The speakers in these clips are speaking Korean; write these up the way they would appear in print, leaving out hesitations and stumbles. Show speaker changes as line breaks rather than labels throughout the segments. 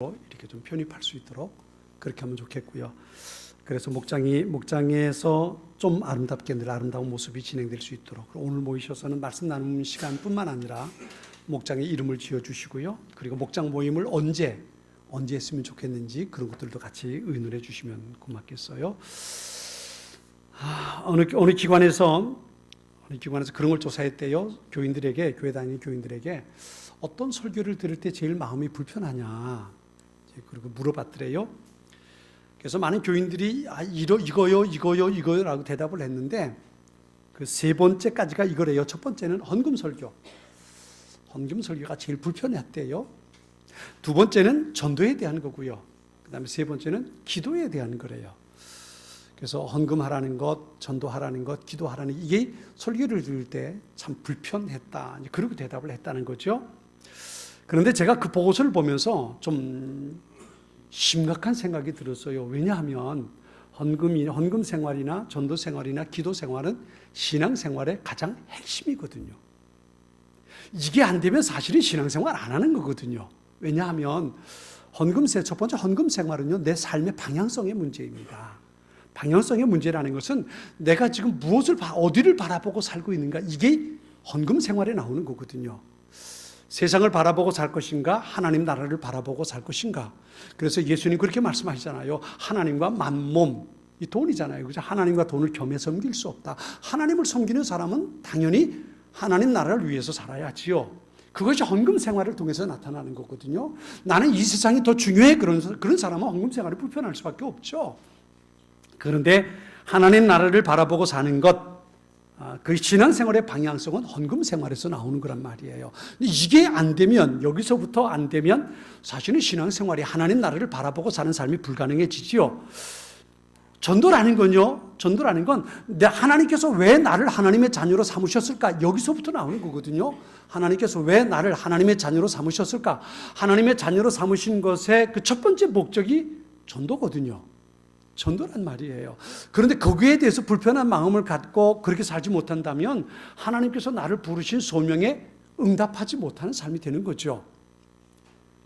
이렇게 좀 편입할 수 있도록 그렇게 하면 좋겠고요. 그래서 목장에서 좀 아름답게 늘 아름다운 모습이 진행될 수 있도록 오늘 모이셔서는 말씀 나누는 시간뿐만 아니라 목장의 이름을 지어주시고요. 그리고 목장 모임을 언제 했으면 좋겠는지 그런 것들도 같이 의논해 주시면 고맙겠어요. 어느 기관에서 그런 걸 조사했대요. 교회 다니는 교인들에게 어떤 설교를 들을 때 제일 마음이 불편하냐, 그리고 물어봤더래요. 그래서 많은 교인들이 이거요라고 대답을 했는데 그 세 번째까지가 이거래요. 첫 번째는 헌금 설교가 제일 불편했대요. 두 번째는 전도에 대한 거고요. 그다음에 세 번째는 기도에 대한 거래요. 그래서 헌금하라는 것, 전도하라는 것, 기도하라는 것, 이게 설교를 들을 때 참 불편했다. 그렇게 대답을 했다는 거죠. 그런데 제가 그 보고서를 보면서 좀 심각한 생각이 들었어요. 왜냐하면 헌금 생활이나 전도 생활이나 기도 생활은 신앙 생활의 가장 핵심이거든요. 이게 안 되면 사실은 신앙 생활 안 하는 거거든요. 왜냐하면 첫 번째 헌금 생활은요, 내 삶의 방향성의 문제입니다. 방향성의 문제라는 것은 내가 지금 어디를 바라보고 살고 있는가, 이게 헌금 생활에 나오는 거거든요. 세상을 바라보고 살 것인가, 하나님 나라를 바라보고 살 것인가. 그래서 예수님 그렇게 말씀하시잖아요. 하나님과 만몸, 이 돈이잖아요. 그죠? 하나님과 돈을 겸해 섬길 수 없다. 하나님을 섬기는 사람은 당연히 하나님 나라를 위해서 살아야지요. 그것이 헌금 생활을 통해서 나타나는 거거든요. 나는 이 세상이 더 중요해. 그런 사람은 헌금 생활이 불편할 수밖에 없죠. 그런데 하나님 나라를 바라보고 사는 것, 그 신앙생활의 방향성은 헌금 생활에서 나오는 거란 말이에요. 근데 이게 안 되면, 여기서부터 안 되면 사실은 신앙생활이 하나님 나라를 바라보고 사는 삶이 불가능해지지요. 전도라는 건 하나님께서 왜 나를 하나님의 자녀로 삼으셨을까? 여기서부터 나오는 거거든요. 하나님께서 왜 나를 하나님의 자녀로 삼으셨을까? 하나님의 자녀로 삼으신 것의 그 첫 번째 목적이 전도거든요. 전도란 말이에요. 그런데 거기에 대해서 불편한 마음을 갖고 그렇게 살지 못한다면 하나님께서 나를 부르신 소명에 응답하지 못하는 삶이 되는 거죠.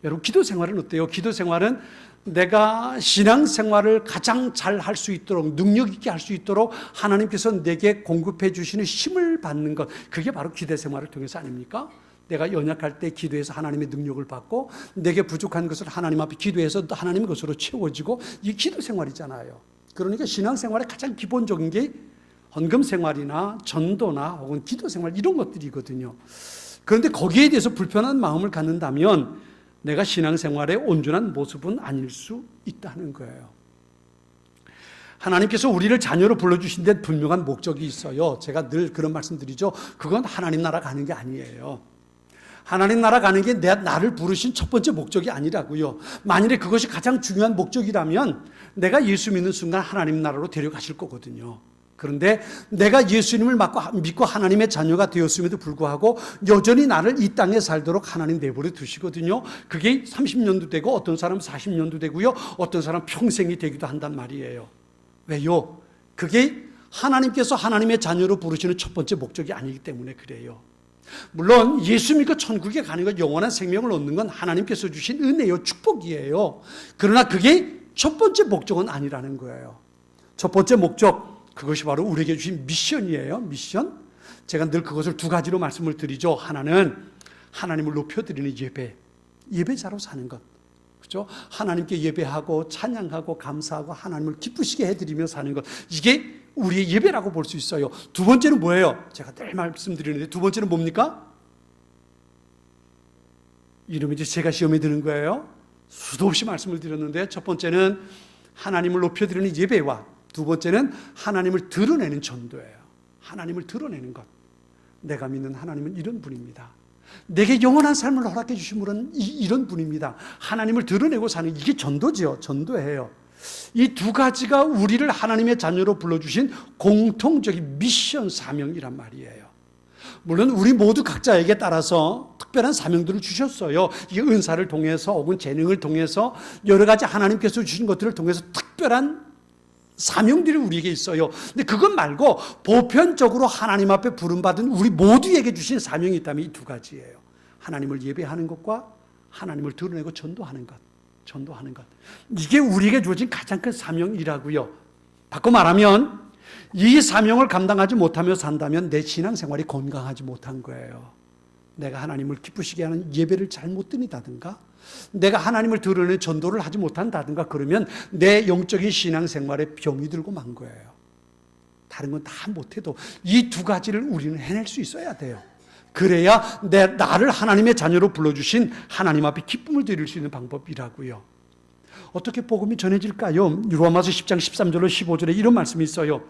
여러분, 기도 생활은 어때요? 기도 생활은 내가 신앙생활을 가장 잘 할 수 있도록, 능력 있게 할 수 있도록 하나님께서 내게 공급해 주시는 힘을 받는 것, 그게 바로 기도 생활을 통해서 아닙니까? 내가 연약할 때 기도해서 하나님의 능력을 받고, 내게 부족한 것을 하나님 앞에 기도해서 하나님의 것으로 채워지고, 이게 기도 생활이잖아요. 그러니까 신앙생활의 가장 기본적인 게 헌금 생활이나 전도나 혹은 기도 생활, 이런 것들이거든요. 그런데 거기에 대해서 불편한 마음을 갖는다면 내가 신앙생활의 온전한 모습은 아닐 수 있다는 거예요. 하나님께서 우리를 자녀로 불러주신 데 분명한 목적이 있어요. 제가 늘 그런 말씀 드리죠. 그건 하나님 나라 가는 게 아니에요. 하나님 나라 가는 게 나를 부르신 첫 번째 목적이 아니라고요. 만일에 그것이 가장 중요한 목적이라면 내가 예수 믿는 순간 하나님 나라로 데려가실 거거든요. 그런데 내가 예수님을 믿고 하나님의 자녀가 되었음에도 불구하고 여전히 나를 이 땅에 살도록 하나님 내버려 두시거든요. 그게 30년도 되고 어떤 사람은 40년도 되고요. 어떤 사람은 평생이 되기도 한단 말이에요. 왜요? 그게 하나님께서 하나님의 자녀로 부르시는 첫 번째 목적이 아니기 때문에 그래요. 물론 예수 믿고 천국에 가는 것, 영원한 생명을 얻는 건 하나님께서 주신 은혜요, 축복이에요. 그러나 그게 첫 번째 목적은 아니라는 거예요. 첫 번째 목적, 그것이 바로 우리에게 주신 미션이에요. 미션. 제가 늘 그것을 두 가지로 말씀을 드리죠. 하나는 하나님을 높여드리는 예배자로 사는 것. 그렇죠? 하나님께 예배하고 찬양하고 감사하고 하나님을 기쁘시게 해드리며 사는 것. 이게 우리의 예배라고 볼 수 있어요. 두 번째는 뭐예요? 제가 늘 말씀드리는데 두 번째는 뭡니까? 이러면 이제 제가 시험에 드는 거예요. 수도 없이 말씀을 드렸는데 첫 번째는 하나님을 높여드리는 예배와 두 번째는 하나님을 드러내는 전도예요. 하나님을 드러내는 것. 내가 믿는 하나님은 이런 분입니다. 내게 영원한 삶을 허락해 주신 분은 이런 분입니다. 하나님을 드러내고 사는, 이게 전도지요. 전도예요. 이 두 가지가 우리를 하나님의 자녀로 불러주신 공통적인 미션, 사명이란 말이에요. 물론 우리 모두 각자에게 따라서 특별한 사명들을 주셨어요. 이 은사를 통해서 혹은 재능을 통해서 여러 가지 하나님께서 주신 것들을 통해서 특별한 사명들이 우리에게 있어요. 근데 그것 말고 보편적으로 하나님 앞에 부름받은 우리 모두에게 주신 사명이 있다면 이 두 가지예요. 하나님을 예배하는 것과 하나님을 드러내고 전도하는 것. 전도하는 것. 이게 우리에게 주어진 가장 큰 사명이라고요. 바꿔 말하면 이 사명을 감당하지 못하며 산다면 내 신앙생활이 건강하지 못한 거예요. 내가 하나님을 기쁘시게 하는 예배를 잘못 드린다든가, 내가 하나님을 드러내는 전도를 하지 못한다든가, 그러면 내 영적인 신앙생활에 병이 들고 만 거예요. 다른 건 다 못해도 이 두 가지를 우리는 해낼 수 있어야 돼요. 그래야 나를 하나님의 자녀로 불러주신 하나님 앞에 기쁨을 드릴 수 있는 방법이라고요. 어떻게 복음이 전해질까요? 로마서 10장 13절로 15절에 이런 말씀이 있어요.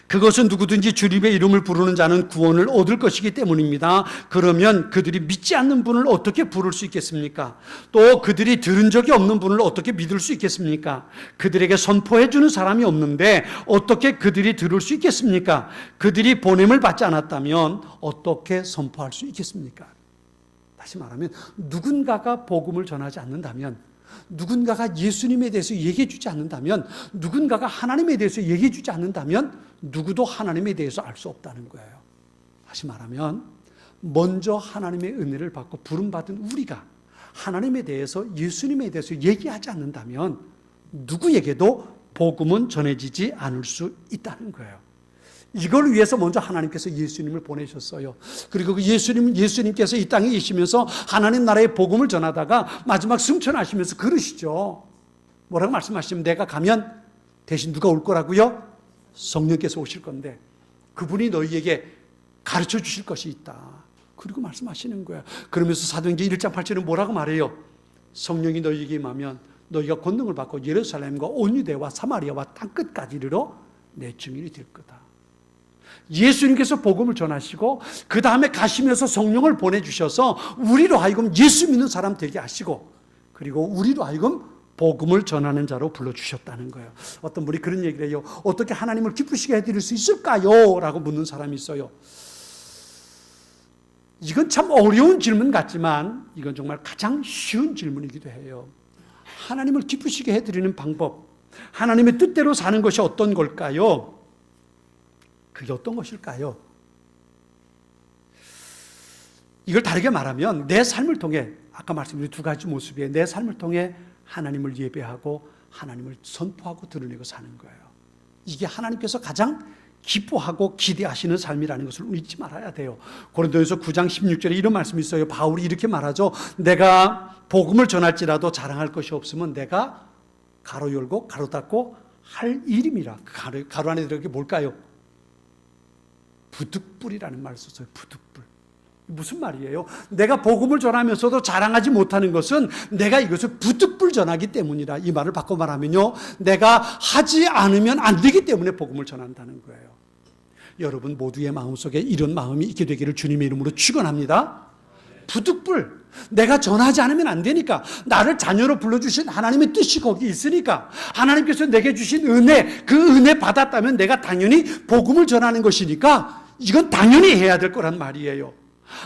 그것은 누구든지 주님의 이름을 부르는 자는 구원을 얻을 것이기 때문입니다. 그러면 그들이 믿지 않는 분을 어떻게 부를 수 있겠습니까? 또 그들이 들은 적이 없는 분을 어떻게 믿을 수 있겠습니까? 그들에게 선포해 주는 사람이 없는데 어떻게 그들이 들을 수 있겠습니까? 그들이 보냄을 받지 않았다면 어떻게 선포할 수 있겠습니까? 다시 말하면 누군가가 복음을 전하지 않는다면, 누군가가 예수님에 대해서 얘기해 주지 않는다면, 누군가가 하나님에 대해서 얘기해 주지 않는다면 누구도 하나님에 대해서 알 수 없다는 거예요. 다시 말하면 먼저 하나님의 은혜를 받고 부름받은 우리가 하나님에 대해서, 예수님에 대해서 얘기하지 않는다면 누구에게도 복음은 전해지지 않을 수 있다는 거예요. 이걸 위해서 먼저 하나님께서 예수님을 보내셨어요. 그리고 그 예수님께서 이 땅에 계시면서 하나님 나라의 복음을 전하다가 마지막 승천하시면서 그러시죠. 뭐라고 말씀하시면, 내가 가면 대신 누가 올 거라고요? 성령께서 오실 건데 그분이 너희에게 가르쳐 주실 것이 있다. 그리고 말씀하시는 거예요. 그러면서 사도행전 1장 8절은 뭐라고 말해요? 성령이 너희에게 임하면 너희가 권능을 받고 예루살렘과 온 유대와 사마리아와 땅끝까지 이르러 내 증인이 될 거다. 예수님께서 복음을 전하시고 그 다음에 가시면서 성령을 보내주셔서 우리로 하여금 예수 믿는 사람 되게 하시고, 그리고 우리로 하여금 복음을 전하는 자로 불러주셨다는 거예요. 어떤 분이 그런 얘기를 해요. 어떻게 하나님을 기쁘시게 해드릴 수 있을까요? 라고 묻는 사람이 있어요. 이건 참 어려운 질문 같지만 이건 정말 가장 쉬운 질문이기도 해요. 하나님을 기쁘시게 해드리는 방법, 하나님의 뜻대로 사는 것이 어떤 걸까요? 그게 어떤 것일까요? 이걸 다르게 말하면 내 삶을 통해, 아까 말씀드린 두 가지 모습이에요. 내 삶을 통해 하나님을 예배하고 하나님을 선포하고 드러내고 사는 거예요. 이게 하나님께서 가장 기뻐하고 기대하시는 삶이라는 것을 잊지 말아야 돼요. 고린도전서 9장 16절에 이런 말씀이 있어요. 바울이 이렇게 말하죠. 내가 복음을 전할지라도 자랑할 것이 없으면 내가 가로 열고 가로 닫고 할 일임이라. 가로 안에 들어간 게 뭘까요? 부득불이라는 말을 썼어요. 부득불. 무슨 말이에요? 내가 복음을 전하면서도 자랑하지 못하는 것은 내가 이것을 부득불 전하기 때문이라. 이 말을 바꿔 말하면요, 내가 하지 않으면 안 되기 때문에 복음을 전한다는 거예요. 여러분 모두의 마음속에 이런 마음이 있게 되기를 주님의 이름으로 축원합니다. 부득불, 내가 전하지 않으면 안 되니까, 나를 자녀로 불러주신 하나님의 뜻이 거기 있으니까, 하나님께서 내게 주신 은혜, 그 은혜 받았다면 내가 당연히 복음을 전하는 것이니까 이건 당연히 해야 될 거란 말이에요.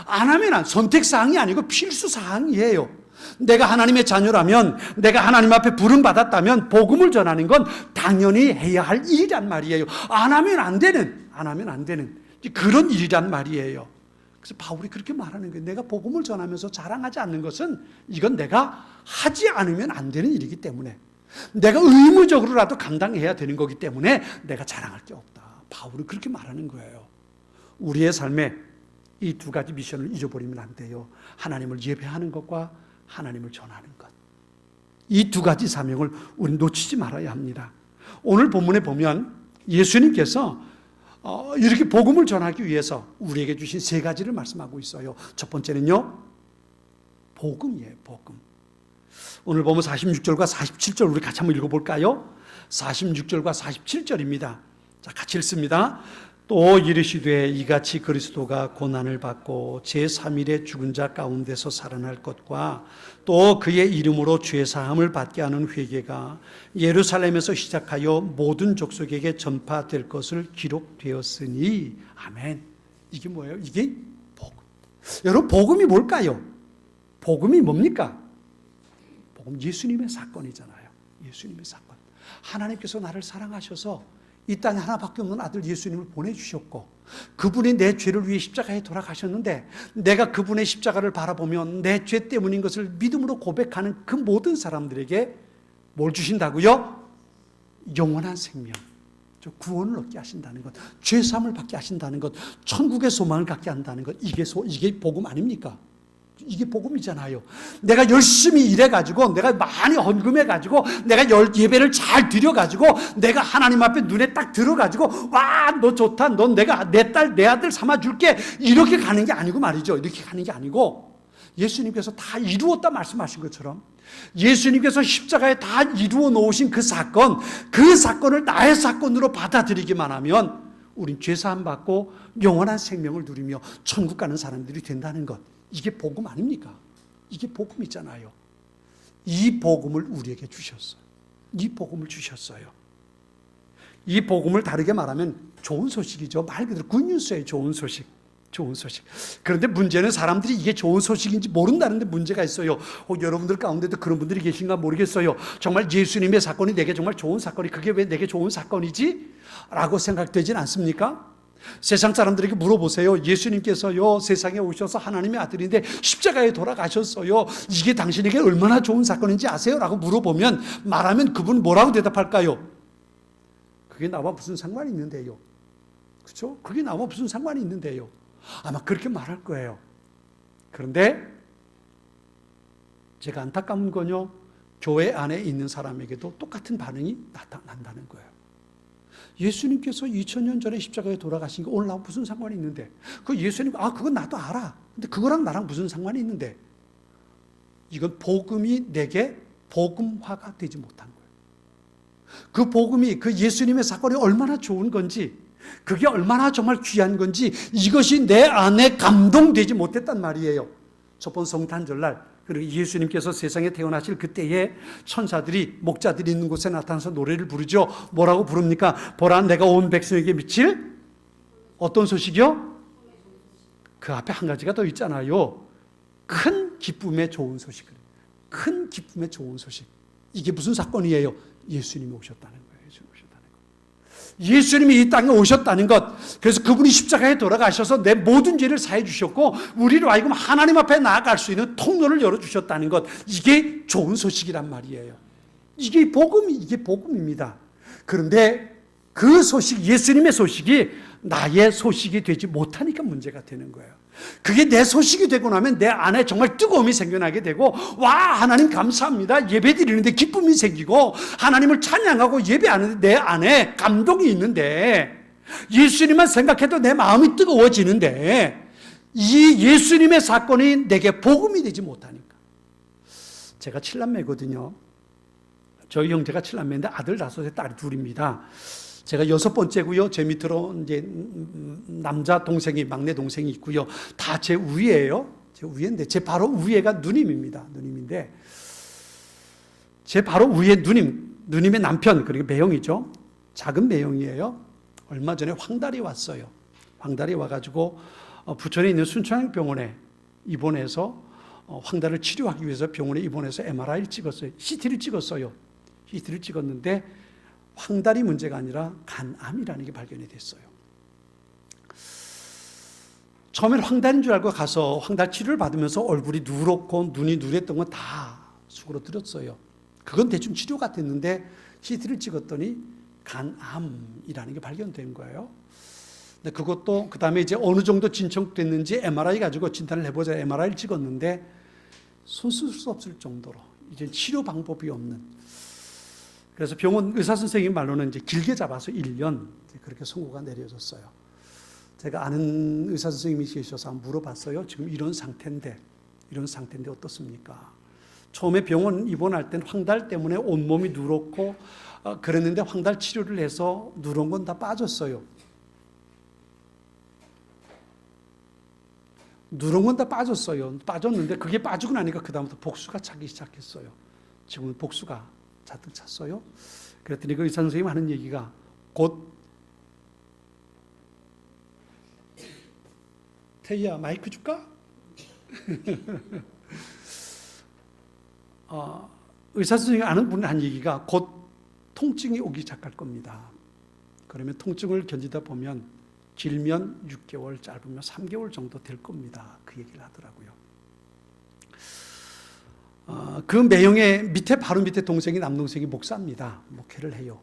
안 하면 선택사항이 아니고 필수사항이에요. 내가 하나님의 자녀라면, 내가 하나님 앞에 부름받았다면 복음을 전하는 건 당연히 해야 할 일이란 말이에요. 안 하면 안 되는 그런 일이란 말이에요. 그래서 바울이 그렇게 말하는 거예요. 내가 복음을 전하면서 자랑하지 않는 것은 이건 내가 하지 않으면 안 되는 일이기 때문에, 내가 의무적으로라도 감당해야 되는 거기 때문에 내가 자랑할 게 없다. 바울은 그렇게 말하는 거예요. 우리의 삶에 이 두 가지 미션을 잊어버리면 안 돼요. 하나님을 예배하는 것과 하나님을 전하는 것. 이 두 가지 사명을 우리는 놓치지 말아야 합니다. 오늘 본문에 보면 예수님께서 이렇게 복음을 전하기 위해서 우리에게 주신 세 가지를 말씀하고 있어요. 첫 번째는요, 복음이에요. 복음. 오늘 보면 46절과 47절 우리 같이 한번 읽어볼까요? 46절과 47절입니다. 자, 같이 읽습니다. 또 이르시되 이같이 그리스도가 고난을 받고 제3일에 죽은 자 가운데서 살아날 것과 또 그의 이름으로 죄사함을 받게 하는 회개가 예루살렘에서 시작하여 모든 족속에게 전파될 것을 기록되었으니. 아멘. 이게 뭐예요? 이게 복음. 여러분, 복음이 뭘까요? 복음이 뭡니까? 복음 예수님의 사건이잖아요. 예수님의 사건. 하나님께서 나를 사랑하셔서 이 땅에 하나밖에 없는 아들 예수님을 보내주셨고 그분이 내 죄를 위해 십자가에 돌아가셨는데 내가 그분의 십자가를 바라보면 내 죄 때문인 것을 믿음으로 고백하는 그 모든 사람들에게 뭘 주신다고요? 영원한 생명, 구원을 얻게 하신다는 것, 죄사함을 받게 하신다는 것, 천국의 소망을 갖게 한다는 것, 이게 복음 아닙니까? 이게 복음이잖아요. 내가 열심히 일해가지고, 내가 많이 헌금해가지고, 내가 예배를 잘 드려가지고, 내가 하나님 앞에 눈에 딱 들어가지고, 와, 너 좋다. 넌 내가 내 딸, 내 아들 삼아줄게. 이렇게 가는 게 아니고 말이죠. 이렇게 가는 게 아니고, 예수님께서 다 이루었다 말씀하신 것처럼, 예수님께서 십자가에 다 이루어 놓으신 그 사건을 나의 사건으로 받아들이기만 하면, 우린 죄사함 받고 영원한 생명을 누리며 천국 가는 사람들이 된다는 것. 이게 복음 아닙니까? 이게 복음이잖아요. 이 복음을 우리에게 주셨어요. 이 복음을 주셨어요. 이 복음을 다르게 말하면 좋은 소식이죠. 말 그대로 굿뉴스예요. 좋은 소식. 좋은 소식. 그런데 문제는 사람들이 이게 좋은 소식인지 모른다는 데 문제가 있어요. 여러분들 가운데도 그런 분들이 계신가 모르겠어요. 정말 예수님의 사건이 내게 정말 좋은 사건이, 그게 왜 내게 좋은 사건이지? 라고 생각되진 않습니까? 세상 사람들에게 물어보세요. 예수님께서요 세상에 오셔서 하나님의 아들인데 십자가에 돌아가셨어요. 이게 당신에게 얼마나 좋은 사건인지 아세요? 라고 물어보면, 말하면 그분 뭐라고 대답할까요? 그게 나와 무슨 상관이 있는데요. 그렇죠? 그게 나와 무슨 상관이 있는데요. 아마 그렇게 말할 거예요. 그런데 제가 안타까운 건요, 교회 안에 있는 사람에게도 똑같은 반응이 나타난다는 거예요. 예수님께서 2000년 전에 십자가에 돌아가신 게 오늘 나하고 무슨 상관이 있는데, 그 예수님, 그건 나도 알아. 근데 그거랑 나랑 무슨 상관이 있는데, 이건 복음이 내게 복음화가 되지 못한 거예요. 그 복음이, 그 예수님의 사건이 얼마나 좋은 건지, 그게 얼마나 정말 귀한 건지, 이것이 내 안에 감동되지 못했단 말이에요. 저번 성탄절날, 그리고 예수님께서 세상에 태어나실 그때에 천사들이, 목자들이 있는 곳에 나타나서 노래를 부르죠. 뭐라고 부릅니까? 보라, 내가 온 백성에게 미칠 어떤 소식이요? 그 앞에 한 가지가 더 있잖아요. 큰 기쁨의 좋은 소식. 큰 기쁨의 좋은 소식. 이게 무슨 사건이에요? 예수님이 오셨다는 거예요. 예수님이 이 땅에 오셨다는 것, 그래서 그분이 십자가에 돌아가셔서 내 모든 죄를 사해 주셨고 우리로 하여금 하나님 앞에 나아갈 수 있는 통로를 열어주셨다는 것, 이게 좋은 소식이란 말이에요. 이게 복음입니다. 그런데 그 소식, 예수님의 소식이 나의 소식이 되지 못하니까 문제가 되는 거예요. 그게 내 소식이 되고 나면 내 안에 정말 뜨거움이 생겨나게 되고, 와, 하나님 감사합니다, 예배 드리는데 기쁨이 생기고, 하나님을 찬양하고 예배하는데 내 안에 감동이 있는데, 예수님만 생각해도 내 마음이 뜨거워지는데, 이 예수님의 사건이 내게 복음이 되지 못하니까. 제가 7남매거든요. 저희 형제가 7남매인데 아들 5에 딸이 2입니다. 제가 6번째고요. 제 밑으로 이제 남자 동생이, 막내 동생이 있고요. 다 제 위예요. 제 위인데 제 바로 위에가 누님입니다. 누님인데 제 바로 위에 누님의 남편, 그리고 매형이죠. 작은 매형이에요. 얼마 전에 황달이 왔어요. 황달이 와가지고 부천에 있는 순천병원에 입원해서 황달을 치료하기 위해서 병원에 입원해서 MRI를 찍었어요. CT를 찍었어요. CT를 찍었는데 황달이 문제가 아니라 간암이라는 게 발견이 됐어요. 처음엔 황달인 줄 알고 가서 황달 치료를 받으면서 얼굴이 누렇고 눈이 누랬던 건 다 수그러뜨렸어요. 그건 대충 치료가 됐는데 CT를 찍었더니 간암이라는 게 발견된 거예요. 근데 그것도 그 다음에 이제 어느 정도 진척됐는지 MRI 가지고 진단을 해보자 MRI를 찍었는데 손 쓸 수 없을 정도로 이제 치료 방법이 없는. 그래서 병원 의사 선생님 말로는 이제 길게 잡아서 1년 그렇게 선고가 내려졌어요. 제가 아는 의사 선생님이 계셔서 한번 물어봤어요. 지금 이런 상태인데 어떻습니까? 처음에 병원 입원할 땐 황달 때문에 온몸이 누렇고 그랬는데 황달 치료를 해서 누런 건 다 빠졌어요. 누런 건 다 빠졌는데 그게 빠지고 나니까 그다음부터 복수가 차기 시작했어요. 지금은 복수가 잔뜩 찼어요. 그랬더니 그 의사 선생님이 하는 얘기가 곧, 태희야 마이크 줄까? 의사 선생님이 아는 분이 한 얘기가 곧 통증이 오기 시작할 겁니다. 그러면 통증을 견디다 보면 길면 6개월, 짧으면 3개월 정도 될 겁니다. 그 얘기를 하더라고요. 그 매형의 밑에 바로 밑에 동생이 남동생이 목사입니다. 목회를 해요.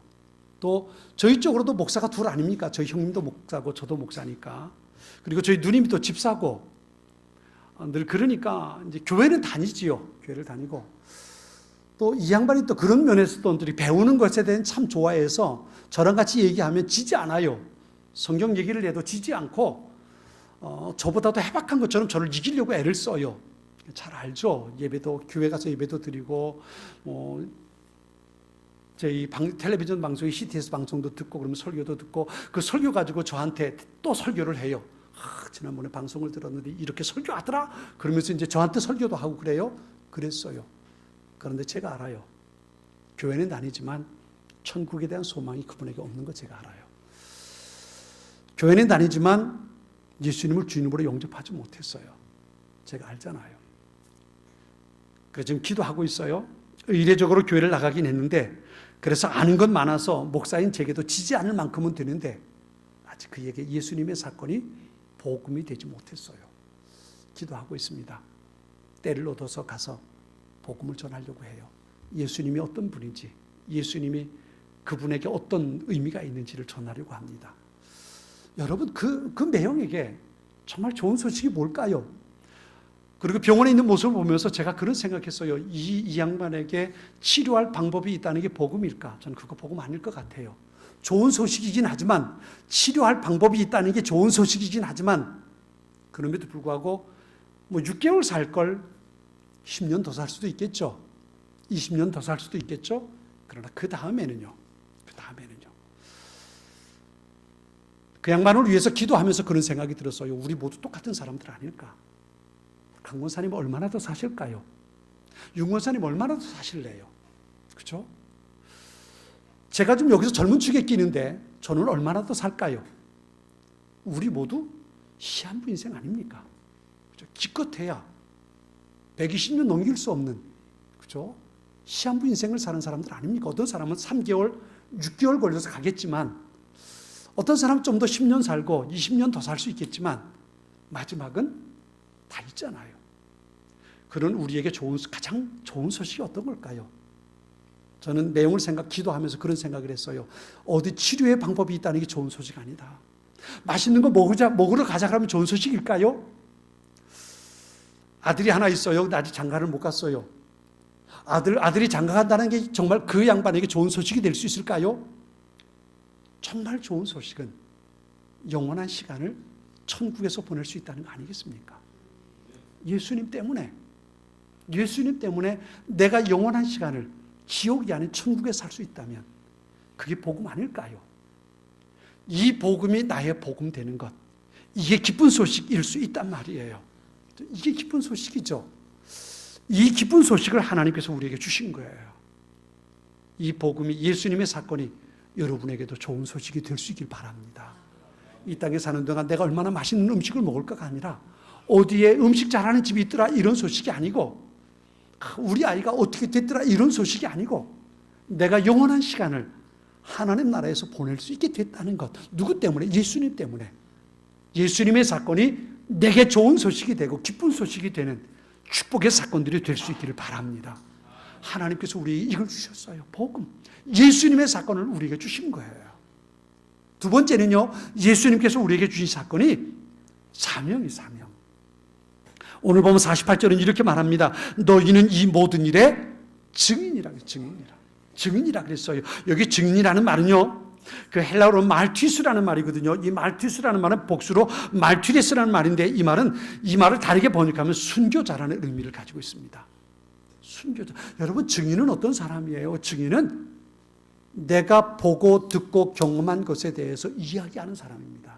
또 저희 쪽으로도 목사가 둘 아닙니까? 저희 형님도 목사고 저도 목사니까. 그리고 저희 누님이 또 집사고 늘 그러니까 이제 교회는 다니지요. 교회를 다니고 또 이 양반이 또 그런 면에서도 배우는 것에 대해 참 좋아해서 저랑 같이 얘기하면 지지 않아요. 성경 얘기를 해도 지지 않고 저보다도 해박한 것처럼 저를 이기려고 애를 써요. 잘 알죠. 예배도 교회 가서 예배도 드리고 저희 텔레비전 방송이 CTS 방송도 듣고 그러면 설교도 듣고 그 설교 가지고 저한테 또 설교를 해요. 지난번에 방송을 들었는데 이렇게 설교하더라? 그러면서 이제 저한테 설교도 하고 그래요. 그랬어요. 그런데 제가 알아요. 교회는 다니지만 천국에 대한 소망이 그분에게 없는 거 제가 알아요. 교회는 다니지만 예수님을 주님으로 영접하지 못했어요. 제가 알잖아요. 그래서 지금 기도하고 있어요. 의례적으로 교회를 나가긴 했는데 그래서 아는 것 많아서 목사인 제게도 지지 않을 만큼은 되는데 아직 그에게 예수님의 사건이 복음이 되지 못했어요. 기도하고 있습니다. 때를 얻어서 가서 복음을 전하려고 해요. 예수님이 어떤 분인지, 예수님이 그분에게 어떤 의미가 있는지를 전하려고 합니다. 여러분 그 매형에게 정말 좋은 소식이 뭘까요? 그리고 병원에 있는 모습을 보면서 제가 그런 생각했어요. 이 양반에게 치료할 방법이 있다는 게 복음일까? 저는 그거 복음 아닐 것 같아요. 좋은 소식이긴 하지만 치료할 방법이 있다는 게 좋은 소식이긴 하지만 그럼에도 불구하고 6개월 살 걸 10년 더 살 수도 있겠죠. 20년 더 살 수도 있겠죠. 그러나 그 다음에는요. 그 양반을 위해서 기도하면서 그런 생각이 들었어요. 우리 모두 똑같은 사람들 아닐까? 강 권사님 얼마나 더 사실까요? 윤 권사님 얼마나 더 사실래요? 그렇죠? 제가 좀 여기서 젊은 축에 끼는데 저는 얼마나 더 살까요? 우리 모두 시한부 인생 아닙니까? 그렇죠? 기껏해야 120년 넘길 수 없는, 그렇죠? 시한부 인생을 사는 사람들 아닙니까? 어떤 사람은 3개월, 6개월 걸려서 가겠지만 어떤 사람은 좀 더 10년 살고 20년 더 살 수 있겠지만 마지막은 다 있잖아요. 그런 우리에게 가장 좋은 소식이 어떤 걸까요? 저는 내용을 기도하면서 그런 생각을 했어요. 어디 치료의 방법이 있다는 게 좋은 소식 아니다. 맛있는 거 먹으러 가자 그러면 좋은 소식일까요? 아들이 하나 있어요. 근데 아직 장가를 못 갔어요. 아들이 장가 간다는 게 정말 그 양반에게 좋은 소식이 될 수 있을까요? 정말 좋은 소식은 영원한 시간을 천국에서 보낼 수 있다는 거 아니겠습니까? 예수님 때문에 내가 영원한 시간을 지옥이 아닌 천국에 살 수 있다면 그게 복음 아닐까요? 이 복음이 나의 복음 되는 것, 이게 기쁜 소식일 수 있단 말이에요. 이게 기쁜 소식이죠. 이 기쁜 소식을 하나님께서 우리에게 주신 거예요. 이 복음이, 예수님의 사건이 여러분에게도 좋은 소식이 될 수 있길 바랍니다. 이 땅에 사는 동안 내가 얼마나 맛있는 음식을 먹을까가 아니라 어디에 음식 잘하는 집이 있더라 이런 소식이 아니고 우리 아이가 어떻게 됐더라 이런 소식이 아니고 내가 영원한 시간을 하나님 나라에서 보낼 수 있게 됐다는 것. 누구 때문에? 예수님 때문에. 예수님의 사건이 내게 좋은 소식이 되고 기쁜 소식이 되는 축복의 사건들이 될 수 있기를 바랍니다. 하나님께서 우리에게 이걸 주셨어요. 복음. 예수님의 사건을 우리에게 주신 거예요. 두 번째는요, 예수님께서 우리에게 주신 사건이 사명이 사명. 오늘 보면 48절은 이렇게 말합니다. 너희는 이 모든 일에 증인이라 그랬어요. 여기 증인이라는 말은요, 그 헬라어로 말티스라는 말이거든요. 이 말티스라는 말은 복수로 말티레스라는 말인데 이 말을 다르게 번역하면 순교자라는 의미를 가지고 있습니다. 순교자. 여러분, 증인은 어떤 사람이에요? 증인은 내가 보고 듣고 경험한 것에 대해서 이야기하는 사람입니다.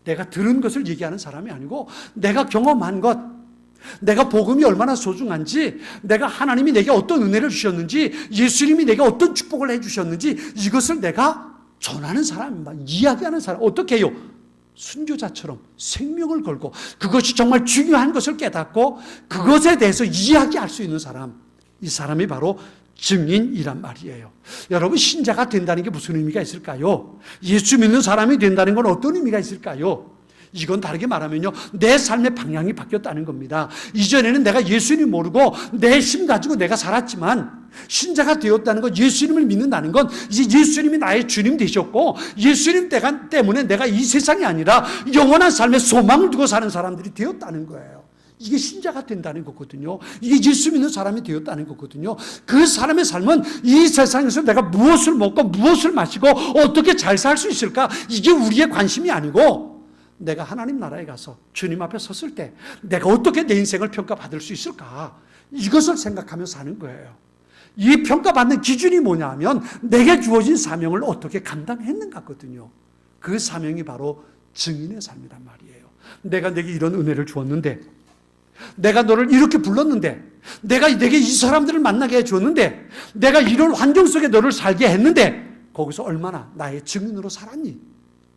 내가 들은 것을 얘기하는 사람이 아니고 내가 경험한 것, 내가 복음이 얼마나 소중한지, 내가 하나님이 내게 어떤 은혜를 주셨는지, 예수님이 내게 어떤 축복을 해주셨는지 이것을 내가 전하는 사람입니다. 이야기하는 사람. 어떻게 해요? 순교자처럼 생명을 걸고 그것이 정말 중요한 것을 깨닫고 그것에 대해서 이야기할 수 있는 사람. 이 사람이 바로 증인이란 말이에요. 여러분, 신자가 된다는 게 무슨 의미가 있을까요? 예수 믿는 사람이 된다는 건 어떤 의미가 있을까요? 이건 다르게 말하면요, 내 삶의 방향이 바뀌었다는 겁니다. 이전에는 내가 예수님 모르고 내 힘 가지고 내가 살았지만, 신자가 되었다는 건, 예수님을 믿는다는 건 이제 예수님이 나의 주님 되셨고, 예수님 때문에 내가 이 세상이 아니라 영원한 삶의 소망을 두고 사는 사람들이 되었다는 거예요. 이게 신자가 된다는 거거든요. 이게 예수 믿는 사람이 되었다는 거거든요. 그 사람의 삶은 이 세상에서 내가 무엇을 먹고 무엇을 마시고 어떻게 잘 살 수 있을까, 이게 우리의 관심이 아니고, 내가 하나님 나라에 가서 주님 앞에 섰을 때 내가 어떻게 내 인생을 평가받을 수 있을까, 이것을 생각하며 사는 거예요. 이 평가받는 기준이 뭐냐 하면 내게 주어진 사명을 어떻게 감당했는가거든요. 그 사명이 바로 증인의 삶이란 말이에요. 내가 내게 이런 은혜를 주었는데, 내가 너를 이렇게 불렀는데, 내가 내게 이 사람들을 만나게 해주었는데, 내가 이런 환경 속에 너를 살게 했는데, 거기서 얼마나 나의 증인으로 살았니?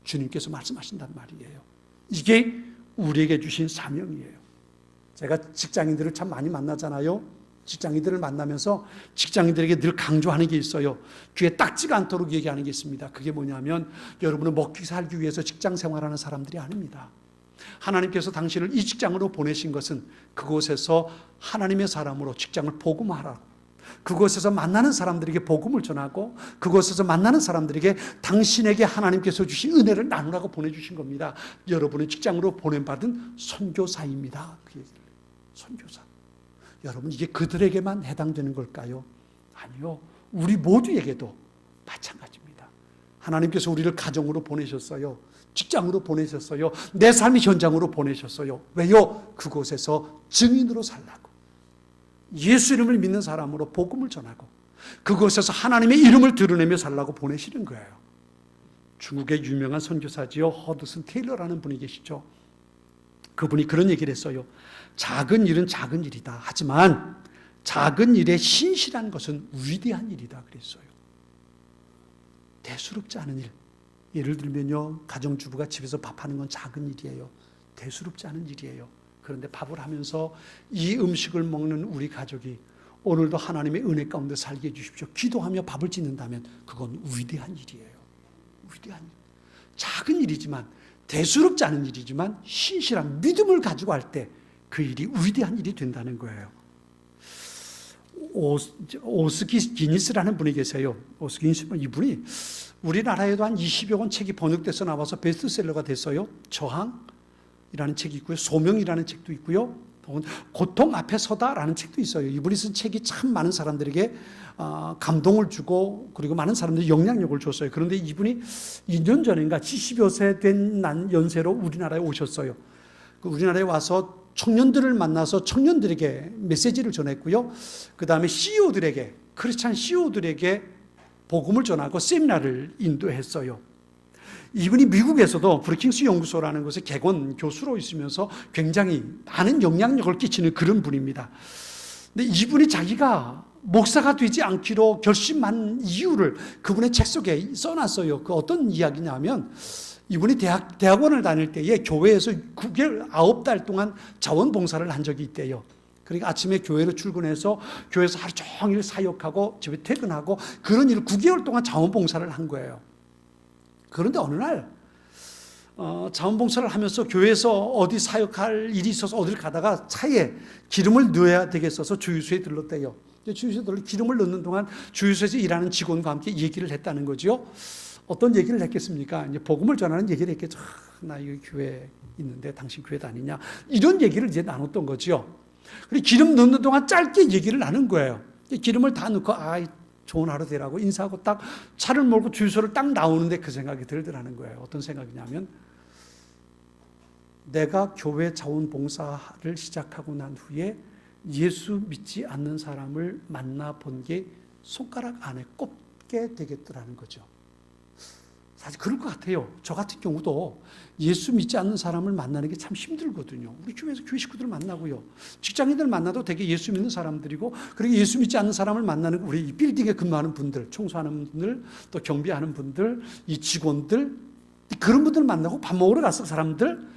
주님께서 말씀하신단 말이에요. 이게 우리에게 주신 사명이에요. 제가 직장인들을 참 많이 만나잖아요. 직장인들을 만나면서 직장인들에게 늘 강조하는 게 있어요. 귀에 딱지가 않도록 얘기하는 게 있습니다. 그게 뭐냐면, 여러분은 먹기 살기 위해서 직장 생활하는 사람들이 아닙니다. 하나님께서 당신을 이 직장으로 보내신 것은 그곳에서 하나님의 사람으로 직장을 복음하라고, 그곳에서 만나는 사람들에게 복음을 전하고, 그곳에서 만나는 사람들에게 당신에게 하나님께서 주신 은혜를 나누라고 보내주신 겁니다. 여러분은 직장으로 보냄받은 선교사입니다. 그 얘기를. 선교사. 여러분, 이게 그들에게만 해당되는 걸까요? 아니요. 우리 모두에게도 마찬가지입니다. 하나님께서 우리를 가정으로 보내셨어요. 직장으로 보내셨어요. 내 삶의 현장으로 보내셨어요. 왜요? 그곳에서 증인으로 살라고, 예수 이름을 믿는 사람으로 복음을 전하고, 그곳에서 하나님의 이름을 드러내며 살라고 보내시는 거예요. 중국의 유명한 선교사지요, 허드슨 테일러라는 분이 계시죠. 그분이 그런 얘기를 했어요. 작은 일은 작은 일이다. 하지만 작은 일에 신실한 것은 위대한 일이다 그랬어요. 대수롭지 않은 일. 예를 들면요, 가정주부가 집에서 밥하는 건 작은 일이에요. 대수롭지 않은 일이에요. 그런데 밥을 하면서 이 음식을 먹는 우리 가족이 오늘도 하나님의 은혜 가운데 살게 해주십시오, 기도하며 밥을 짓는다면 그건 위대한 일이에요. 위대한 일. 작은 일이지만, 대수롭지 않은 일이지만 신실한 믿음을 가지고 할 때 그 일이 위대한 일이 된다는 거예요. 오스키 기니스라는 분이 계세요. 오스키 기니스, 이분이 우리나라에도 한 20여 권 책이 번역돼서 나와서 베스트셀러가 됐어요. 저항이라는 책이 있고요, 소명이라는 책도 있고요, 고통 앞에 서다라는 책도 있어요. 이분이 쓴 책이 참 많은 사람들에게 감동을 주고, 그리고 많은 사람들이 영향력을 줬어요. 그런데 이분이 2년 전인가 70여 세 된 연세로 우리나라에 오셨어요. 우리나라에 와서 청년들을 만나서 청년들에게 메시지를 전했고요, 그 다음에 CEO들에게, 크리스찬 CEO들에게 복음을 전하고 세미나를 인도했어요. 이분이 미국에서도 브루킹스 연구소라는 곳에 객원 교수로 있으면서 굉장히 많은 영향력을 끼치는 그런 분입니다. 근데 이분이 자기가 목사가 되지 않기로 결심한 이유를 그분의 책 속에 써놨어요. 그 어떤 이야기냐면, 이분이 대학원을 다닐 때에 교회에서 9개월 9달 동안 자원봉사를 한 적이 있대요. 그러니까 아침에 교회로 출근해서 교회에서 하루 종일 사역하고 집에 퇴근하고, 그런 일을 9개월 동안 자원봉사를 한 거예요. 그런데 어느 날 자원봉사를 하면서 교회에서 어디 사역할 일이 있어서 어디를 가다가 차에 기름을 넣어야 되겠어서 주유소에 들렀대요. 주유소에 들러 기름을 넣는 동안 주유소에서 일하는 직원과 함께 얘기를 했다는 거죠. 어떤 얘기를 했겠습니까? 이제 복음을 전하는 얘기를 했겠죠. 나 이 교회 있는데 당신 교회 다니냐? 이런 얘기를 이제 나눴던 거죠. 그리고 기름 넣는 동안 짧게 얘기를 나눈 거예요. 기름을 다 넣고, 좋은 하루 되라고 인사하고 딱 차를 몰고 주유소를 딱 나오는데 그 생각이 들더라는 거예요. 어떤 생각이냐면, 내가 교회 자원봉사를 시작하고 난 후에 예수 믿지 않는 사람을 만나본 게 손가락 안에 꼽게 되겠더라는 거죠. 사실 그럴 것 같아요. 저 같은 경우도 예수 믿지 않는 사람을 만나는 게 참 힘들거든요. 우리 교회에서 교회 식구들 만나고요, 직장인들 만나도 되게 예수 믿는 사람들이고, 그리고 예수 믿지 않는 사람을 만나는 우리 빌딩에 근무하는 분들, 청소하는 분들, 또 경비하는 분들, 이 직원들, 그런 분들 만나고 밥 먹으러 갔을 사람들,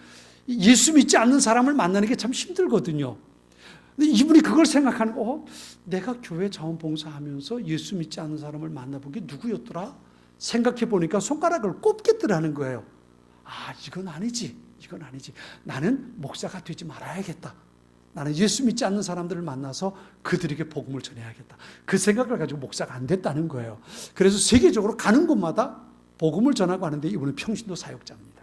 예수 믿지 않는 사람을 만나는 게 참 힘들거든요. 근데 이분이 그걸 생각하는 거, 내가 교회 자원봉사하면서 예수 믿지 않는 사람을 만나본 게 누구였더라? 생각해 보니까 손가락을 꼽겠더라는 거예요. 아, 이건 아니지. 이건 아니지. 나는 목사가 되지 말아야겠다. 나는 예수 믿지 않는 사람들을 만나서 그들에게 복음을 전해야겠다. 그 생각을 가지고 목사가 안 됐다는 거예요. 그래서 세계적으로 가는 곳마다 복음을 전하고 하는데 이분은 평신도 사역자입니다.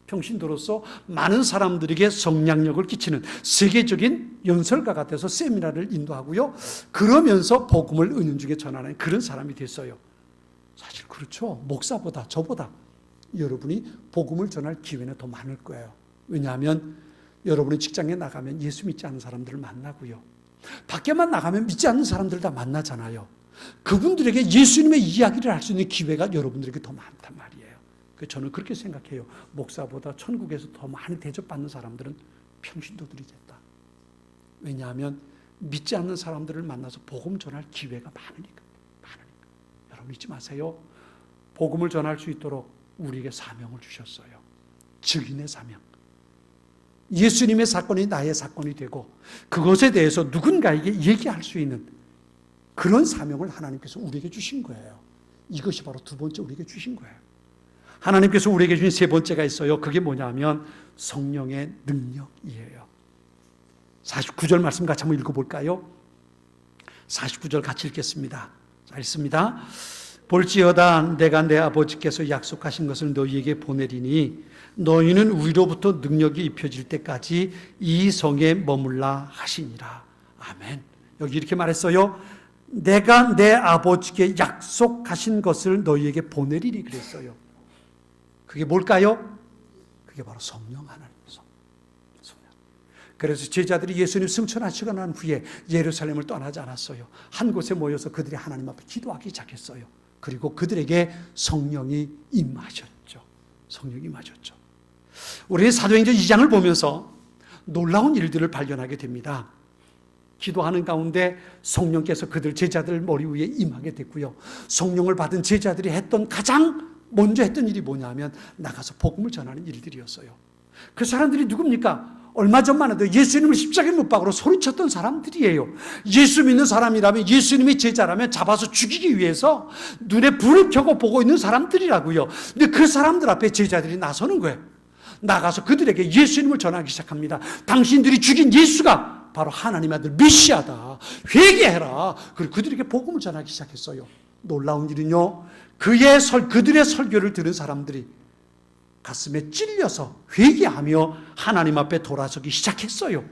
평신도로서 많은 사람들에게 성량력을 끼치는 세계적인 연설가가 돼서 세미나를 인도하고요. 그러면서 복음을 은연중에 전하는 그런 사람이 됐어요. 사실 그렇죠. 목사보다 저보다 여러분이 복음을 전할 기회는 더 많을 거예요. 왜냐하면 여러분이 직장에 나가면 예수 믿지 않는 사람들을 만나고요. 밖에만 나가면 믿지 않는 사람들 다 만나잖아요. 그분들에게 예수님의 이야기를 할 수 있는 기회가 여러분들에게 더 많단 말이에요. 저는 그렇게 생각해요. 목사보다 천국에서 더 많이 대접받는 사람들은 평신도들이 됐다. 왜냐하면 믿지 않는 사람들을 만나서 복음 전할 기회가 많으니까. 여러분 잊지 마세요. 복음을 전할 수 있도록 우리에게 사명을 주셨어요. 증인의 사명. 예수님의 사건이 나의 사건이 되고 그것에 대해서 누군가에게 얘기할 수 있는 그런 사명을 하나님께서 우리에게 주신 거예요. 이것이 바로 두 번째 우리에게 주신 거예요. 하나님께서 우리에게 주신 세 번째가 있어요. 그게 뭐냐면 성령의 능력이에요. 49절 말씀 같이 한번 읽어볼까요? 49절 같이 읽겠습니다. 자, 읽습니다. 볼지어다 내가 내 아버지께서 약속하신 것을 너희에게 보내리니 너희는 위로부터 능력이 입혀질 때까지 이 성에 머물라 하시니라. 아멘. 여기 이렇게 말했어요. 내가 내 아버지께 약속하신 것을 너희에게 보내리니 그랬어요. 그게 뭘까요? 그게 바로 성령 하나님. 성령. 그래서 제자들이 예수님 승천하시고 난 후에 예루살렘을 떠나지 않았어요. 한 곳에 모여서 그들이 하나님 앞에 기도하기 시작했어요. 그리고 그들에게 성령이 임하셨죠. 성령이 임하셨죠. 우리는 사도행전 2장을 보면서 놀라운 일들을 발견하게 됩니다. 기도하는 가운데 성령께서 그들 제자들 머리 위에 임하게 됐고요. 성령을 받은 제자들이 가장 먼저 했던 일이 뭐냐면 나가서 복음을 전하는 일들이었어요. 그 사람들이 누굽니까? 얼마 전만 해도 예수님을 십자가에 못 박으러 소리쳤던 사람들이에요. 예수 믿는 사람이라면, 예수님의 제자라면 잡아서 죽이기 위해서 눈에 불을 켜고 보고 있는 사람들이라고요. 근데 그 사람들 앞에 제자들이 나서는 거예요. 나가서 그들에게 예수님을 전하기 시작합니다. 당신들이 죽인 예수가 바로 하나님의 아들 메시아다. 회개해라. 그리고 그들에게 복음을 전하기 시작했어요. 놀라운 일은요, 그들의 설교를 들은 사람들이 가슴에 찔려서 회개하며 하나님 앞에 돌아서기 시작했어요.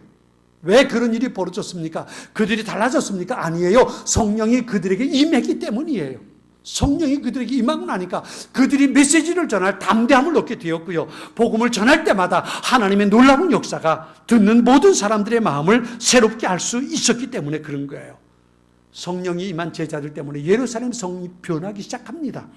왜 그런 일이 벌어졌습니까? 그들이 달라졌습니까? 아니에요. 성령이 그들에게 임했기 때문이에요. 성령이 그들에게 임하고 나니까 그들이 메시지를 전할 담대함을 얻게 되었고요. 복음을 전할 때마다 하나님의 놀라운 역사가 듣는 모든 사람들의 마음을 새롭게 할 수 있었기 때문에 그런 거예요. 성령이 임한 제자들 때문에 예루살렘 성이 변하기 시작합니다.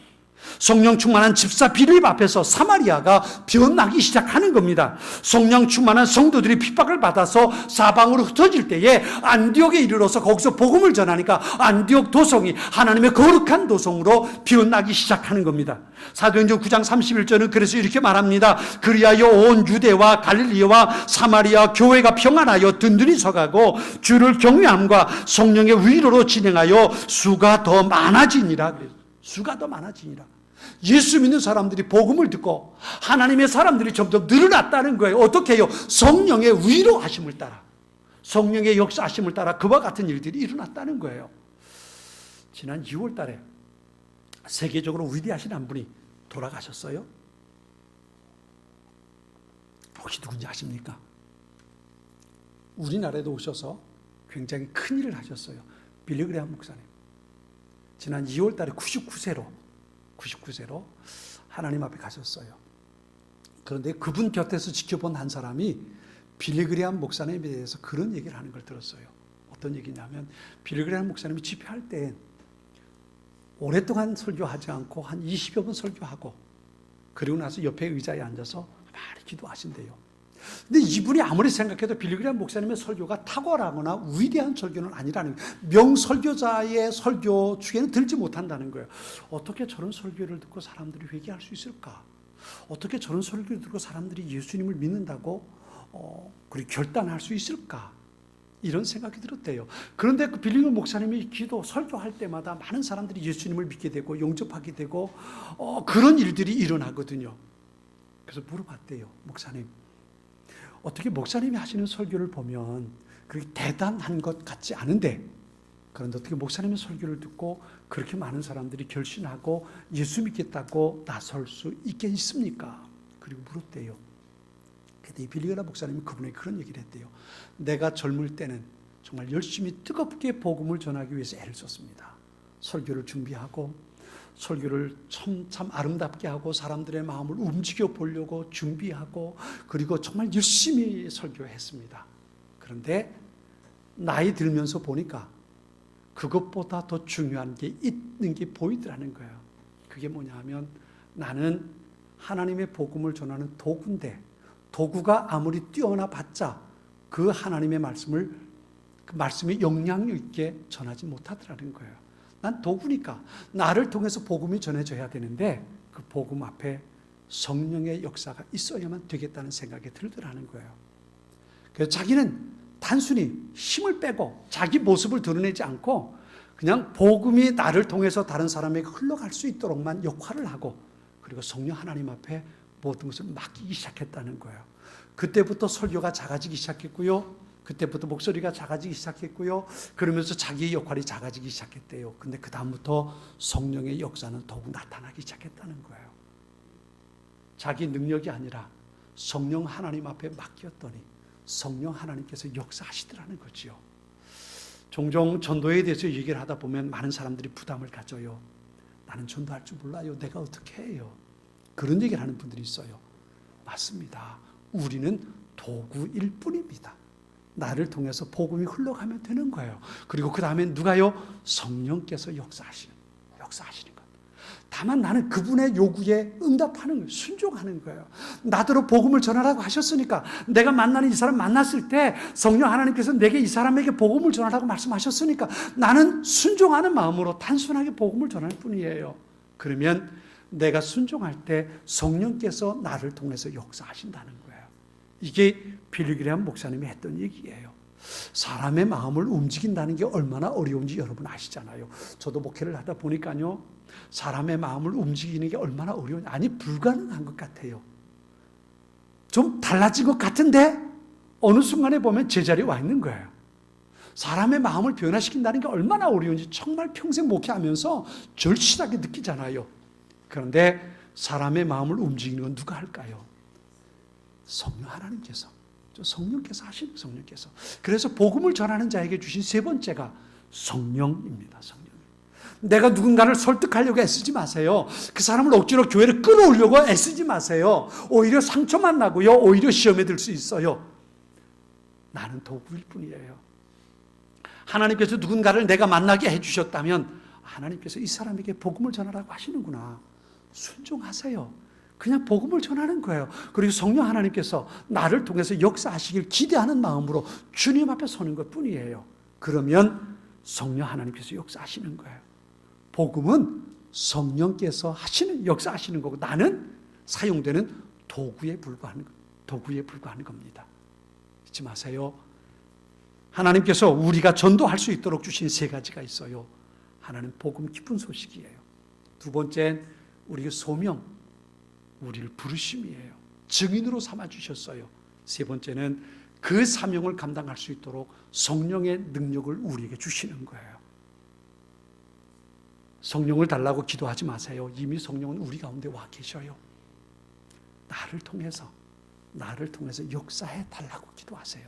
성령 충만한 집사 빌립 앞에서 사마리아가 변하기 시작하는 겁니다. 성령 충만한 성도들이 핍박을 받아서 사방으로 흩어질 때에 안디옥에 이르러서 거기서 복음을 전하니까 안디옥 도성이 하나님의 거룩한 도성으로 변하기 시작하는 겁니다. 사도행전 9장 31절은 그래서 이렇게 말합니다. 그리하여 온 유대와 갈릴리와 사마리아 교회가 평안하여 든든히 서가고 주를 경외함과 성령의 위로로 진행하여 수가 더 많아지니라. 수가 더 많아지니라. 예수 믿는 사람들이 복음을 듣고 하나님의 사람들이 점점 늘어났다는 거예요. 어떻게 해요? 성령의 위로하심을 따라, 성령의 역사하심을 따라 그와 같은 일들이 일어났다는 거예요. 지난 2월 달에 세계적으로 위대하신 한 분이 돌아가셨어요. 혹시 누군지 아십니까? 우리나라에도 오셔서 굉장히 큰 일을 하셨어요. 빌리 그레이엄 목사님. 지난 2월 달에 99세로 하나님 앞에 가셨어요. 그런데 그분 곁에서 지켜본 한 사람이 빌리 그레이엄 목사님에 대해서 그런 얘기를 하는 걸 들었어요. 어떤 얘기냐면 빌리 그레이엄 목사님이 집회할 때 오랫동안 설교하지 않고 한 20여 번 설교하고 그리고 나서 옆에 의자에 앉아서 많이 기도하신대요. 근데 이분이 아무리 생각해도 빌리 그레이엄 목사님의 설교가 탁월하거나 위대한 설교는 아니라는 거예요. 명설교자의 설교 중에는 들지 못한다는 거예요. 어떻게 저런 설교를 듣고 사람들이 회개할 수 있을까? 어떻게 저런 설교를 듣고 사람들이 예수님을 믿는다고 그리고 결단할 수 있을까? 이런 생각이 들었대요. 그런데 그 빌리그 목사님이 설교할 때마다 많은 사람들이 예수님을 믿게 되고 용접하게 되고 그런 일들이 일어나거든요. 그래서 물어봤대요. 목사님, 어떻게 목사님이 하시는 설교를 보면 그렇게 대단한 것 같지 않은데, 그런데 어떻게 목사님의 설교를 듣고 그렇게 많은 사람들이 결심하고 예수 믿겠다고 나설 수 있겠습니까? 그리고 물었대요. 그때 이 빌리그라 목사님이 그분에게 그런 얘기를 했대요. 내가 젊을 때는 정말 열심히 뜨겁게 복음을 전하기 위해서 애를 썼습니다. 설교를 준비하고 설교를 참 아름답게 하고 사람들의 마음을 움직여 보려고 준비하고 그리고 정말 열심히 설교했습니다. 그런데 나이 들면서 보니까 그것보다 더 중요한 게 있는 게 보이더라는 거예요. 그게 뭐냐 하면 나는 하나님의 복음을 전하는 도구인데 도구가 아무리 뛰어나 봤자 그 하나님의 말씀을 그 말씀이 영향력 있게 전하지 못하더라는 거예요. 난 도구니까 나를 통해서 복음이 전해져야 되는데 그 복음 앞에 성령의 역사가 있어야만 되겠다는 생각이 들더라는 거예요. 그래서 자기는 단순히 힘을 빼고 자기 모습을 드러내지 않고 그냥 복음이 나를 통해서 다른 사람에게 흘러갈 수 있도록만 역할을 하고 그리고 성령 하나님 앞에 모든 것을 맡기기 시작했다는 거예요. 그때부터 설교가 작아지기 시작했고요. 그때부터 목소리가 작아지기 시작했고요. 그러면서 자기의 역할이 작아지기 시작했대요. 근데 그 다음부터 성령의 역사는 더욱 나타나기 시작했다는 거예요. 자기 능력이 아니라 성령 하나님 앞에 맡겼더니 성령 하나님께서 역사하시더라는 거지요. 종종 전도에 대해서 얘기를 하다 보면 많은 사람들이 부담을 가져요. 나는 전도할 줄 몰라요. 내가 어떻게 해요? 그런 얘기를 하는 분들이 있어요. 맞습니다. 우리는 도구일 뿐입니다. 나를 통해서 복음이 흘러가면 되는 거예요. 그리고 그 다음에 누가요? 성령께서 역사하시는 것. 다만 나는 그분의 요구에 응답하는 거예요. 순종하는 거예요. 나더러 복음을 전하라고 하셨으니까 내가 만나는 이 사람 만났을 때 성령 하나님께서 내게 이 사람에게 복음을 전하라고 말씀하셨으니까 나는 순종하는 마음으로 단순하게 복음을 전할 뿐이에요. 그러면 내가 순종할 때 성령께서 나를 통해서 역사하신다는 거예요. 이게 빌리 그레이엄 목사님이 했던 얘기예요. 사람의 마음을 움직인다는 게 얼마나 어려운지 여러분 아시잖아요. 저도 목회를 하다 보니까요. 사람의 마음을 움직이는 게 얼마나 어려운지, 아니 불가능한 것 같아요. 좀 달라진 것 같은데 어느 순간에 보면 제자리에 와 있는 거예요. 사람의 마음을 변화시킨다는 게 얼마나 어려운지 정말 평생 목회하면서 절실하게 느끼잖아요. 그런데 사람의 마음을 움직이는 건 누가 할까요? 성령 하나님께서. 성령께서 하시는 성령께서. 그래서 복음을 전하는 자에게 주신 세 번째가 성령입니다. 성령. 내가 누군가를 설득하려고 애쓰지 마세요. 그 사람을 억지로 교회를 끌어오려고 애쓰지 마세요. 오히려 상처만 나고요. 오히려 시험에 들 수 있어요. 나는 도구일 뿐이에요. 하나님께서 누군가를 내가 만나게 해주셨다면 하나님께서 이 사람에게 복음을 전하라고 하시는구나. 순종하세요. 그냥 복음을 전하는 거예요. 그리고 성령 하나님께서 나를 통해서 역사하시길 기대하는 마음으로 주님 앞에 서는 것 뿐이에요. 그러면 성령 하나님께서 역사하시는 거예요. 복음은 성령께서 역사하시는 거고 나는 사용되는 도구에 불과한 겁니다. 잊지 마세요. 하나님께서 우리가 전도할 수 있도록 주신 세 가지가 있어요. 하나는 복음 기쁜 소식이에요. 두 번째는 우리의 소명, 우리를 부르심이에요. 증인으로 삼아주셨어요. 세 번째는 그 사명을 감당할 수 있도록 성령의 능력을 우리에게 주시는 거예요. 성령을 달라고 기도하지 마세요. 이미 성령은 우리 가운데 와 계셔요. 나를 통해서 역사해 달라고 기도하세요.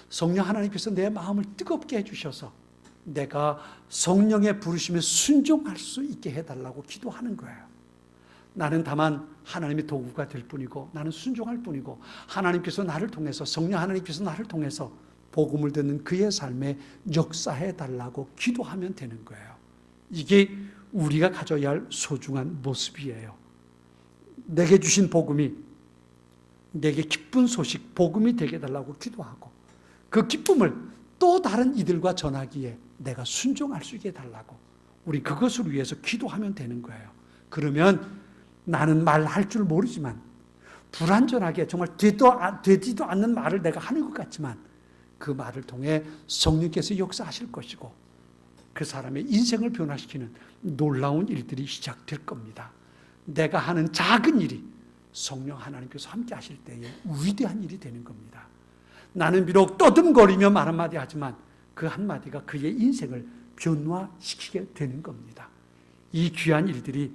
성령 하나님께서 내 마음을 뜨겁게 해주셔서 내가 성령의 부르심에 순종할 수 있게 해달라고 기도하는 거예요. 나는 다만 하나님의 도구가 될 뿐이고 나는 순종할 뿐이고 하나님께서 나를 통해서 성령 하나님께서 나를 통해서 복음을 듣는 그의 삶에 역사해 달라고 기도하면 되는 거예요. 이게 우리가 가져야 할 소중한 모습이에요. 내게 주신 복음이 내게 기쁜 소식, 복음이 되게 해달라고 기도하고 그 기쁨을 또 다른 이들과 전하기에 내가 순종할 수 있게 해달라고 우리 그것을 위해서 기도하면 되는 거예요. 그러면 나는 말할 줄 모르지만 불완전하게 정말 되지도 않는 말을 내가 하는 것 같지만 그 말을 통해 성령께서 역사하실 것이고 그 사람의 인생을 변화시키는 놀라운 일들이 시작될 겁니다. 내가 하는 작은 일이 성령 하나님께서 함께 하실 때에 위대한 일이 되는 겁니다. 나는 비록 떠듬거리며 말 한마디 하지만 그 한마디가 그의 인생을 변화시키게 되는 겁니다. 이 귀한 일들이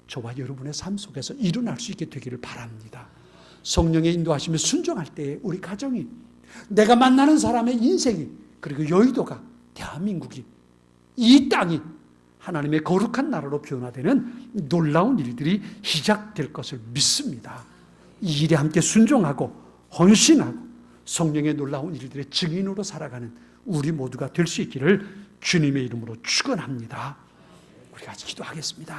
저와 여러분의 삶 속에서 일어날 수 있게 되기를 바랍니다. 성령의 인도하심에 순종할 때에 우리 가정이, 내가 만나는 사람의 인생이, 그리고 여의도가, 대한민국이, 이 땅이 하나님의 거룩한 나라로 변화되는 놀라운 일들이 시작될 것을 믿습니다. 이 일에 함께 순종하고 헌신하고 성령의 놀라운 일들의 증인으로 살아가는 우리 모두가 될 수 있기를 주님의 이름으로 축원합니다. 우리가 기도하겠습니다.